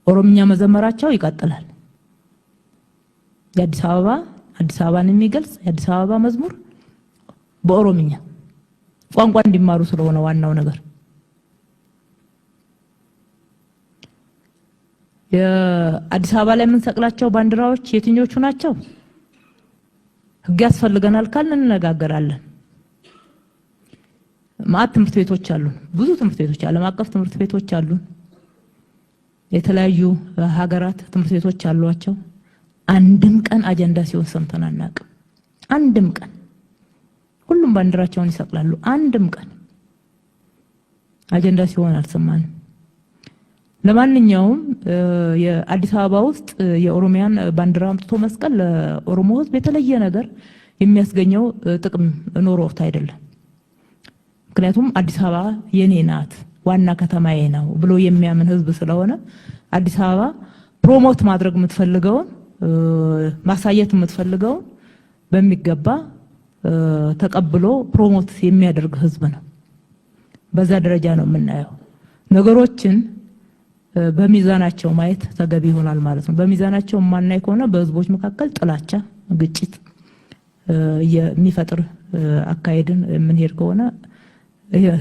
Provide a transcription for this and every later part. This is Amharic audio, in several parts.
ኦሮምኛ መዘመራቸው ይቀጥላል። የአዲስ አበባን የሚገልጽ የአዲስ አበባ መዝሙር በኦሮምኛ ቋንቋ እንዲማሩ ስለሆነ ዋናው ነገር የአዲስ አበባ ላይ የምንሰቅላቸው ባንዲራዎች የትኞቹ ናቸው? ህግ ያስፈልገናል ካልን እንነጋገራለን። ማት ትምህርት ቤቶች አሉ፣ ብዙ ትምህርት ቤቶች ዓለም አቀፍ ትምህርት ቤቶች አሉ፣ የተለያዩ ሀገራት ትምህርት ቤቶች አሏቸው። አንድም ቀን አጀንዳ ሲሆን ሰምተን አናውቅም። አንድም ቀን ሁሉም ባንዲራቸውን ይሰቅላሉ። አንድም ቀን አጀንዳ ሲሆን አልሰማንም። ለማንኛውም የአዲስ አበባ ውስጥ የኦሮሚያን ባንዲራ አምጥቶ መስቀል ለኦሮሞ ህዝብ የተለየ ነገር የሚያስገኘው ጥቅም ኖሮት አይደለም። ምክንያቱም አዲስ አበባ የኔ ናት ዋና ከተማዬ ነው ብሎ የሚያምን ህዝብ ስለሆነ አዲስ አበባ ፕሮሞት ማድረግ የምትፈልገውን ማሳየት የምትፈልገውን በሚገባ ተቀብሎ ፕሮሞት የሚያደርግ ህዝብ ነው። በዛ ደረጃ ነው የምናየው። ነገሮችን በሚዛናቸው ማየት ተገቢ ይሆናል ማለት ነው። በሚዛናቸው ማናይ ከሆነ በህዝቦች መካከል ጥላቻ፣ ግጭት የሚፈጥር አካሄድን የምንሄድ ከሆነ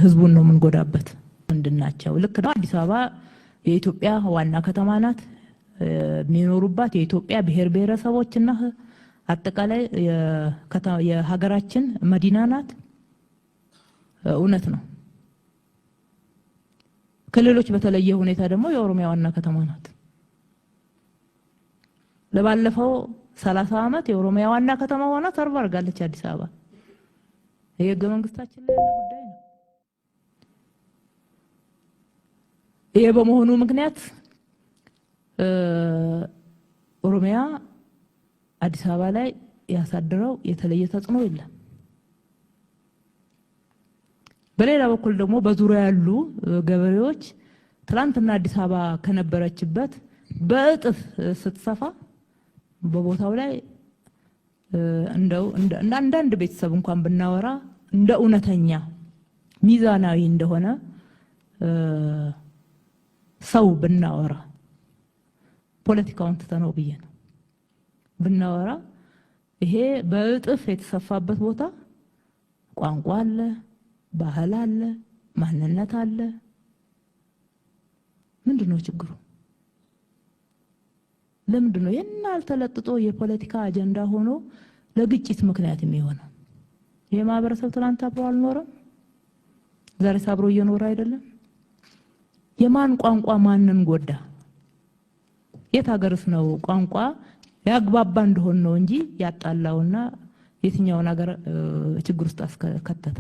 ህዝቡን ነው የምንጎዳበት። ምንድናቸው? ልክ ነው። አዲስ አበባ የኢትዮጵያ ዋና ከተማ ናት። የሚኖሩባት የኢትዮጵያ ብሔር ብሔረሰቦችና አጠቃላይ የሀገራችን መዲና ናት። እውነት ነው። ከሌሎች በተለየ ሁኔታ ደግሞ የኦሮሚያ ዋና ከተማ ናት። ለባለፈው 30 ዓመት የኦሮሚያ ዋና ከተማ ሆና ሰርቭ አድርጋለች አዲስ አበባ። ይሄ ህገ መንግስታችን ላይ ያለ ጉዳይ ነው። ይሄ በመሆኑ ምክንያት ኦሮሚያ አዲስ አበባ ላይ ያሳደረው የተለየ ተጽዕኖ የለም። በሌላ በኩል ደግሞ በዙሪያ ያሉ ገበሬዎች ትላንትና አዲስ አበባ ከነበረችበት በእጥፍ ስትሰፋ በቦታው ላይ እንደው አንዳንድ ቤተሰብ እንኳን ብናወራ እንደ እውነተኛ ሚዛናዊ እንደሆነ ሰው ብናወራ ፖለቲካውን ተተነው ብዬ ነው ብናወራ ይሄ በእጥፍ የተሰፋበት ቦታ ቋንቋ አለ፣ ባህል አለ፣ ማንነት አለ። ምንድነው ችግሩ? ለምንድነው የናል ተለጥጦ የፖለቲካ አጀንዳ ሆኖ ለግጭት ምክንያት የሚሆነው? የማህበረሰብ ትላንት አብሮ አልኖረም፣ ዛሬ አብሮ እየኖረ አይደለም። የማን ቋንቋ ማንን ጎዳ? የት ሀገርስ ነው ቋንቋ ያግባባ እንደሆነ ነው እንጂ ያጣላውና የትኛውን ሀገር ችግር ውስጥ አስከተተ?